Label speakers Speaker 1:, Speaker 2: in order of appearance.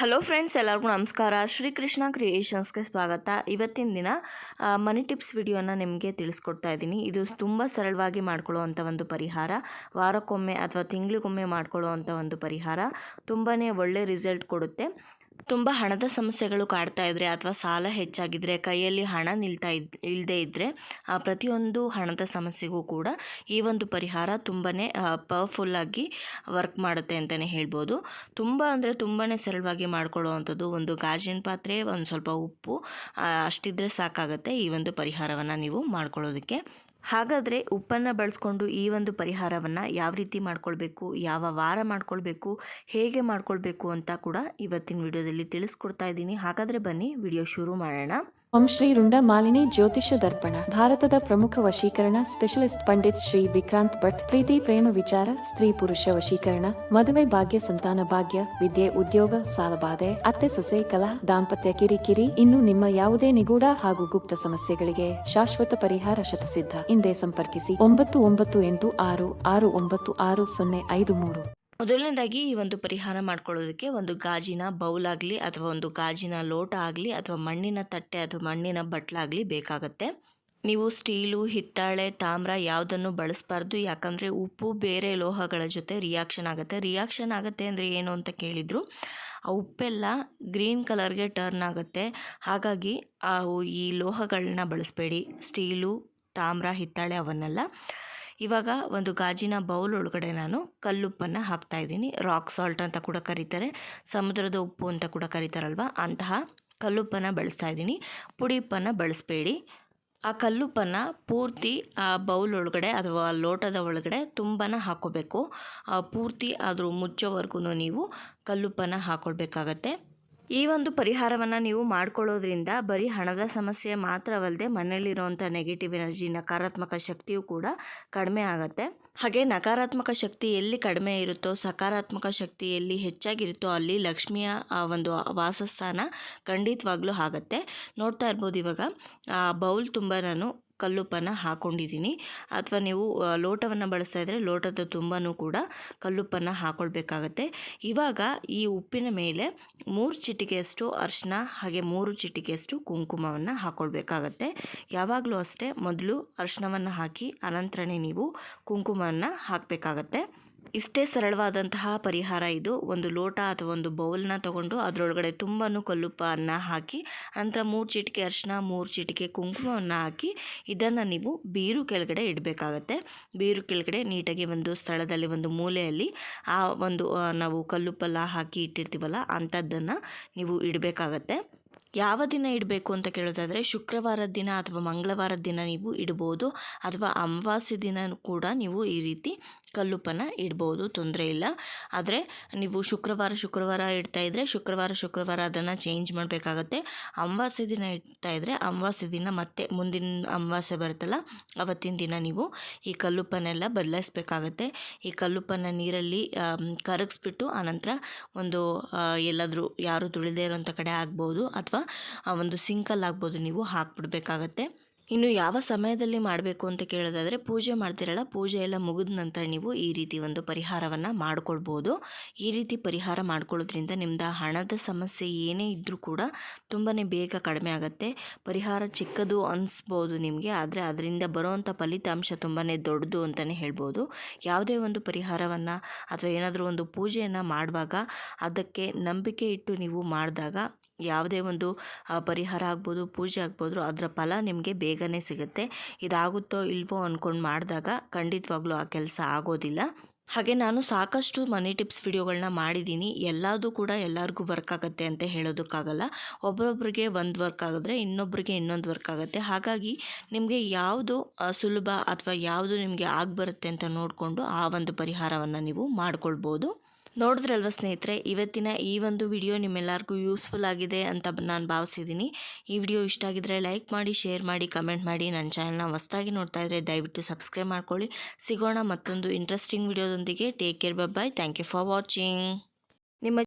Speaker 1: Hello friends, ಎಲ್ಲರಿಗೂ ನಮಸ್ಕಾರ. ಶ್ರೀಕೃಷ್ಣ ಕ್ರಿಯೇಷನ್ಸ್ಗೆ ಸ್ವಾಗತ. ಇವತ್ತಿನ ದಿನ ಮನಿ ಟಿಪ್ಸ್ ವಿಡಿಯೋನ ನಿಮಗೆ ತಿಳಿಸ್ಕೊಡ್ತಾ ಇದ್ದೀನಿ. ಇದು ತುಂಬ ಸರಳವಾಗಿ ಮಾಡ್ಕೊಳ್ಳುವಂಥ ಒಂದು ಪರಿಹಾರ. ವಾರಕ್ಕೊಮ್ಮೆ ಅಥವಾ ತಿಂಗಳಿಗೊಮ್ಮೆ ಮಾಡ್ಕೊಳ್ಳುವಂಥ ಒಂದು ಪರಿಹಾರ ತುಂಬಾ ಒಳ್ಳೆ ರಿಸಲ್ಟ್ ಕೊಡುತ್ತೆ. ತುಂಬ ಹಣದ ಸಮಸ್ಯೆಗಳು ಕಾಡ್ತಾ ಇದ್ದರೆ ಅಥವಾ ಸಾಲ ಹೆಚ್ಚಾಗಿದ್ದರೆ, ಕೈಯಲ್ಲಿ ಹಣ ಇಲ್ಲದೇ ಇದ್ದರೆ, ಪ್ರತಿಯೊಂದು ಹಣದ ಸಮಸ್ಯೆಗೂ ಕೂಡ ಈ ಒಂದು ಪರಿಹಾರ ತುಂಬಾ ಪವರ್ಫುಲ್ಲಾಗಿ ವರ್ಕ್ ಮಾಡುತ್ತೆ ಅಂತಲೇ ಹೇಳ್ಬೋದು. ತುಂಬ ಅಂದರೆ ತುಂಬಾ ಸರಳವಾಗಿ ಮಾಡ್ಕೊಳ್ಳುವಂಥದ್ದು. ಒಂದು ಗಾಜಿನ ಪಾತ್ರೆ, ಒಂದು ಸ್ವಲ್ಪ ಉಪ್ಪು ಅಷ್ಟಿದ್ರೆ ಸಾಕಾಗುತ್ತೆ ಈ ಒಂದು ಪರಿಹಾರವನ್ನು ನೀವು ಮಾಡ್ಕೊಳ್ಳೋದಕ್ಕೆ. ಹಾಗಾದರೆ ಉಪ್ಪನ್ನು ಬಳಸ್ಕೊಂಡು ಈ ಒಂದು ಪರಿಹಾರವನ್ನು ಯಾವ ರೀತಿ ಮಾಡ್ಕೊಳ್ಬೇಕು, ಯಾವ ವಾರ ಮಾಡ್ಕೊಳ್ಬೇಕು, ಹೇಗೆ ಮಾಡ್ಕೊಳ್ಬೇಕು ಅಂತ ಕೂಡ ಇವತ್ತಿನ ವಿಡಿಯೋದಲ್ಲಿ ತಿಳಿಸ್ಕೊಡ್ತಾ ಇದ್ದೀನಿ. ಹಾಗಾದರೆ ಬನ್ನಿ ವಿಡಿಯೋ ಶುರು ಮಾಡೋಣ.
Speaker 2: ಓಂ ಶ್ರೀ ರುಂಡ ಮಾಲಿನಿ ಜ್ಯೋತಿಷ್ಯ ದರ್ಪಣ. ಭಾರತದ ಪ್ರಮುಖ ವಶೀಕರಣ ಸ್ಪೆಷಲಿಸ್ಟ್ ಪಂಡಿತ್ ಶ್ರೀ ವಿಕ್ರಾಂತ್ ಭಟ್. ಪ್ರೀತಿ, ಪ್ರೇಮ ವಿಚಾರ, ಸ್ತ್ರೀ ಪುರುಷ ವಶೀಕರಣ, ಮದುವೆ ಭಾಗ್ಯ, ಸಂತಾನ ಭಾಗ್ಯ, ವಿದ್ಯೆ, ಉದ್ಯೋಗ, ಸಾಲಬಾಧೆ, ಅತ್ತೆ ಸೊಸೆ, ಕಲಹ, ದಾಂಪತ್ಯ ಕಿರಿಕಿರಿ, ಇನ್ನು ನಿಮ್ಮ ಯಾವುದೇ ನಿಗೂಢ ಹಾಗೂ ಗುಪ್ತ ಸಮಸ್ಯೆಗಳಿಗೆ ಶಾಶ್ವತ ಪರಿಹಾರ ಶತಸಿದ್ಧ. ಹಿಂದೆ ಸಂಪರ್ಕಿಸಿ 9886669053.
Speaker 1: ಮೊದಲನೇದಾಗಿ ಈ ಒಂದು ಪರಿಹಾರ ಮಾಡ್ಕೊಳ್ಳೋದಕ್ಕೆ ಒಂದು ಗಾಜಿನ ಬೌಲ್ ಆಗಲಿ ಅಥವಾ ಒಂದು ಗಾಜಿನ ಲೋಟ ಆಗಲಿ ಅಥವಾ ಮಣ್ಣಿನ ತಟ್ಟೆ ಅಥವಾ ಮಣ್ಣಿನ ಬಟ್ಲಾಗಲಿ ಬೇಕಾಗತ್ತೆ. ನೀವು ಸ್ಟೀಲು, ಹಿತ್ತಾಳೆ, ತಾಮ್ರ ಯಾವುದನ್ನು ಬಳಸಬಾರ್ದು. ಯಾಕಂದರೆ ಉಪ್ಪು ಬೇರೆ ಲೋಹಗಳ ಜೊತೆ ರಿಯಾಕ್ಷನ್ ಆಗುತ್ತೆ ಅಂದರೆ ಏನು ಅಂತ ಕೇಳಿದರು. ಆ ಉಪ್ಪೆಲ್ಲ ಗ್ರೀನ್ ಕಲರ್ಗೆ ಟರ್ನ್ ಆಗುತ್ತೆ. ಹಾಗಾಗಿ ಈ ಲೋಹಗಳನ್ನ ಬಳಸಬೇಡಿ, ಸ್ಟೀಲು, ತಾಮ್ರ, ಹಿತ್ತಾಳೆ ಅವನ್ನೆಲ್ಲ. ಇವಾಗ ಒಂದು ಗಾಜಿನ ಬೌಲ್ ಒಳಗಡೆ ನಾನು ಕಲ್ಲುಪ್ಪನ್ನು ಹಾಕ್ತಾಯಿದ್ದೀನಿ. ರಾಕ್ ಸಾಲ್ಟ್ ಅಂತ ಕೂಡ ಕರೀತಾರೆ, ಸಮುದ್ರದ ಉಪ್ಪು ಅಂತ ಕೂಡ ಕರೀತಾರಲ್ವ, ಅಂತಹ ಕಲ್ಲುಪ್ಪನ್ನು ಬಳಸ್ತಾ ಇದ್ದೀನಿ. ಪುಡಿ ಉಪ್ಪನ್ನು ಬಳಸಬೇಡಿ. ಆ ಕಲ್ಲುಪ್ಪನ್ನು ಪೂರ್ತಿ ಆ ಬೌಲ್ ಒಳಗಡೆ ಅಥವಾ ಲೋಟದ ಒಳಗಡೆ ತುಂಬಾ ಹಾಕ್ಕೋಬೇಕು. ಪೂರ್ತಿ ಆದರೂ ಮುಚ್ಚೋವರೆಗೂ ನೀವು ಕಲ್ಲುಪ್ಪನ್ನು ಹಾಕ್ಕೊಳ್ಬೇಕಾಗತ್ತೆ. ಈ ಒಂದು ಪರಿಹಾರವನ್ನು ನೀವು ಮಾಡ್ಕೊಳ್ಳೋದ್ರಿಂದ ಬರೀ ಹಣದ ಸಮಸ್ಯೆ ಮಾತ್ರವಲ್ಲದೆ ಮನೆಯಲ್ಲಿರುವಂಥ ನೆಗೆಟಿವ್ ಎನರ್ಜಿ, ನಕಾರಾತ್ಮಕ ಶಕ್ತಿಯೂ ಕೂಡ ಕಡಿಮೆ ಆಗುತ್ತೆ. ಹಾಗೆ ನಕಾರಾತ್ಮಕ ಶಕ್ತಿ ಎಲ್ಲಿ ಕಡಿಮೆ ಇರುತ್ತೋ, ಸಕಾರಾತ್ಮಕ ಶಕ್ತಿ ಎಲ್ಲಿ ಹೆಚ್ಚಾಗಿರುತ್ತೋ ಅಲ್ಲಿ ಲಕ್ಷ್ಮಿಯ ಒಂದು ವಾಸಸ್ಥಾನ ಖಂಡಿತವಾಗ್ಲೂ ಆಗುತ್ತೆ. ನೋಡ್ತಾ ಇರ್ಬೋದು, ಇವಾಗ ಆ ಬೌಲ್ ತುಂಬ ನಾನು ಕಲ್ಲುಪ್ಪನ್ನು ಹಾಕ್ಕೊಂಡಿದ್ದೀನಿ. ಅಥವಾ ನೀವು ಲೋಟವನ್ನು ಬಳಸ್ತಾ ಇದ್ದರೆ ಲೋಟದ ತುಂಬನೂ ಕೂಡ ಕಲ್ಲುಪ್ಪನ್ನು ಹಾಕ್ಕೊಳ್ಬೇಕಾಗತ್ತೆ. ಇವಾಗ ಈ ಉಪ್ಪಿನ ಮೇಲೆ 3 ಚಿಟಿಕೆಯಷ್ಟು ಅರಿಶಿನ ಹಾಗೆ 3 ಚಿಟಿಕೆಯಷ್ಟು ಕುಂಕುಮವನ್ನು ಹಾಕ್ಕೊಳ್ಬೇಕಾಗತ್ತೆ. ಯಾವಾಗಲೂ ಅಷ್ಟೇ, ಮೊದಲು ಅರಿಶಿನವನ್ನು ಹಾಕಿ ಅನಂತರನೇ ನೀವು ಕುಂಕುಮವನ್ನು ಹಾಕಬೇಕಾಗತ್ತೆ. ಇಷ್ಟೇ ಸರಳವಾದಂತಹ ಪರಿಹಾರ ಇದು. ಒಂದು ಲೋಟ ಅಥವಾ ಒಂದು ಬೌಲ್ನ ತಗೊಂಡು ಅದರೊಳಗಡೆ ತುಂಬಾ ಕಲ್ಲುಪ್ಪನ್ನು ಹಾಕಿ ನಂತರ 3 ಚಿಟಿಕೆ ಅರಿಶಿನ, 3 ಚಿಟಿಕೆ ಕುಂಕುಮವನ್ನು ಹಾಕಿ ಇದನ್ನು ನೀವು ಬೀರು ಕೆಳಗಡೆ ಇಡಬೇಕಾಗತ್ತೆ. ಬೀರು ಕೆಳಗಡೆ ನೀಟಾಗಿ ಒಂದು ಸ್ಥಳದಲ್ಲಿ, ಒಂದು ಮೂಲೆಯಲ್ಲಿ ಆ ಒಂದು ನಾವು ಕಲ್ಲುಪ್ಪೆಲ್ಲ ಹಾಕಿ ಇಟ್ಟಿರ್ತೀವಲ್ಲ ಅಂಥದ್ದನ್ನು ನೀವು ಇಡಬೇಕಾಗತ್ತೆ. ಯಾವ ದಿನ ಇಡಬೇಕು ಅಂತ ಕೇಳೋದಾದರೆ ಶುಕ್ರವಾರದ ದಿನ ಅಥವಾ ಮಂಗಳವಾರದ ದಿನ ನೀವು ಇಡ್ಬೋದು, ಅಥವಾ ಅಮಾವಾಸ್ಯೆ ದಿನ ಕೂಡ ನೀವು ಈ ರೀತಿ ಕಲ್ಲುಪ್ಪನ್ನು ಇಡ್ಬೋದು, ತೊಂದರೆ ಇಲ್ಲ. ಆದರೆ ನೀವು ಶುಕ್ರವಾರ ಇಡ್ತಾಯಿದ್ರೆ ಶುಕ್ರವಾರ ಅದನ್ನು ಚೇಂಜ್ ಮಾಡಬೇಕಾಗತ್ತೆ. ಅಮಾವಾಸ್ಯೆ ದಿನ ಇಡ್ತಾಯಿದ್ರೆ ಅಮಾವಾಸ್ಯೆ ದಿನ ಮತ್ತೆ ಮುಂದಿನ ಅಮಾವಾಸ್ಯೆ ಬರುತ್ತಲ್ಲ ಅವತ್ತಿನ ದಿನ ನೀವು ಈ ಕಲ್ಲುಪ್ಪನ್ನೆಲ್ಲ ಬದಲಾಯಿಸ್ಬೇಕಾಗತ್ತೆ. ಈ ಕಲ್ಲುಪ್ಪನ್ನು ನೀರಲ್ಲಿ ಕರಗಿಸ್ಬಿಟ್ಟು ಆನಂತರ ಒಂದು ಎಲ್ಲಾದರೂ ಯಾರು ತುಳಿದೇ ಇರೋಂಥ ಕಡೆ ಆಗ್ಬೋದು ಅಥವಾ ಒಂದು ಸಿಂಕಲ್ಲಿ ಆಗ್ಬೋದು, ನೀವು ಹಾಕ್ಬಿಡ್ಬೇಕಾಗತ್ತೆ. ಇನ್ನು ಯಾವ ಸಮಯದಲ್ಲಿ ಮಾಡಬೇಕು ಅಂತ ಕೇಳೋದಾದರೆ ಪೂಜೆ ಮಾಡ್ತಿರಲ್ಲ, ಪೂಜೆ ಎಲ್ಲ ಮುಗಿದ ನಂತರ ನೀವು ಈ ರೀತಿ ಒಂದು ಪರಿಹಾರವನ್ನು ಮಾಡ್ಕೊಳ್ಬೋದು. ಈ ರೀತಿ ಪರಿಹಾರ ಮಾಡ್ಕೊಳ್ಳೋದ್ರಿಂದ ನಿಮ್ಮದು ಹಣದ ಸಮಸ್ಯೆ ಏನೇ ಇದ್ದರೂ ಕೂಡ ತುಂಬಾ ಬೇಗ ಕಡಿಮೆ ಆಗುತ್ತೆ. ಪರಿಹಾರ ಚಿಕ್ಕದು ಅನಿಸ್ಬೋದು ನಿಮಗೆ, ಆದರೆ ಅದರಿಂದ ಬರೋವಂಥ ಫಲಿತಾಂಶ ತುಂಬಾ ದೊಡ್ಡದು ಅಂತಲೇ ಹೇಳ್ಬೋದು. ಯಾವುದೇ ಒಂದು ಪರಿಹಾರವನ್ನು ಅಥವಾ ಏನಾದರೂ ಒಂದು ಪೂಜೆಯನ್ನು ಮಾಡುವಾಗ ಅದಕ್ಕೆ ನಂಬಿಕೆ ಇಟ್ಟು ನೀವು ಮಾಡಿದಾಗ ಯಾವುದೇ ಒಂದು ಪರಿಹಾರ ಆಗ್ಬೋದು, ಪೂಜೆ ಆಗ್ಬೋದು, ಅದರ ಫಲ ನಿಮಗೆ ಬೇಗನೆ ಸಿಗುತ್ತೆ. ಇದಾಗುತ್ತೋ ಇಲ್ವೋ ಅಂದ್ಕೊಂಡು ಮಾಡಿದಾಗ ಖಂಡಿತವಾಗ್ಲೂ ಆ ಕೆಲಸ ಆಗೋದಿಲ್ಲ. ಹಾಗೆ ನಾನು ಸಾಕಷ್ಟು ಮನಿ ಟಿಪ್ಸ್ ವಿಡಿಯೋಗಳನ್ನ ಮಾಡಿದ್ದೀನಿ. ಎಲ್ಲದೂ ಕೂಡ ಎಲ್ಲರಿಗೂ ವರ್ಕ್ ಆಗುತ್ತೆ ಅಂತ ಹೇಳೋದಕ್ಕಾಗಲ್ಲ. ಒಬ್ಬರೊಬ್ಬರಿಗೆ ಒಂದು ವರ್ಕ್ ಆಗಿದ್ರೆ ಇನ್ನೊಬ್ಬರಿಗೆ ಇನ್ನೊಂದು ವರ್ಕ್ ಆಗುತ್ತೆ. ಹಾಗಾಗಿ ನಿಮಗೆ ಯಾವುದು ಸುಲಭ ಅಥವಾ ಯಾವುದು ನಿಮಗೆ ಆಗಿಬರುತ್ತೆ ಅಂತ ನೋಡಿಕೊಂಡು ಆ ಒಂದು ಪರಿಹಾರವನ್ನು ನೀವು ಮಾಡ್ಕೊಳ್ಬೋದು. ನೋಡಿದ್ರಲ್ವ ಸ್ನೇಹಿತರೆ, ಇವತ್ತಿನ ಈ ಒಂದು ವಿಡಿಯೋ ನಿಮ್ಮೆಲ್ಲರಿಗೂ ಯೂಸ್ಫುಲ್ ಆಗಿದೆ ಅಂತ ನಾನು ಭಾವಿಸಿದ್ದೀನಿ. ಈ ವಿಡಿಯೋ ಇಷ್ಟ ಆಗಿದ್ರೆ ಲೈಕ್ ಮಾಡಿ, ಶೇರ್ ಮಾಡಿ, ಕಮೆಂಟ್ ಮಾಡಿ. ನನ್ನ ಚಾನಲ್ನ ಹೊಸದಾಗಿ ನೋಡ್ತಾ ಇದ್ದರೆ ದಯವಿಟ್ಟು ಸಬ್ಸ್ಕ್ರೈಬ್ ಮಾಡ್ಕೊಳ್ಳಿ. ಸಿಗೋಣ ಮತ್ತೊಂದು ಇಂಟ್ರೆಸ್ಟಿಂಗ್ ವಿಡಿಯೋದೊಂದಿಗೆ. Take care, bye. Thank you for watching.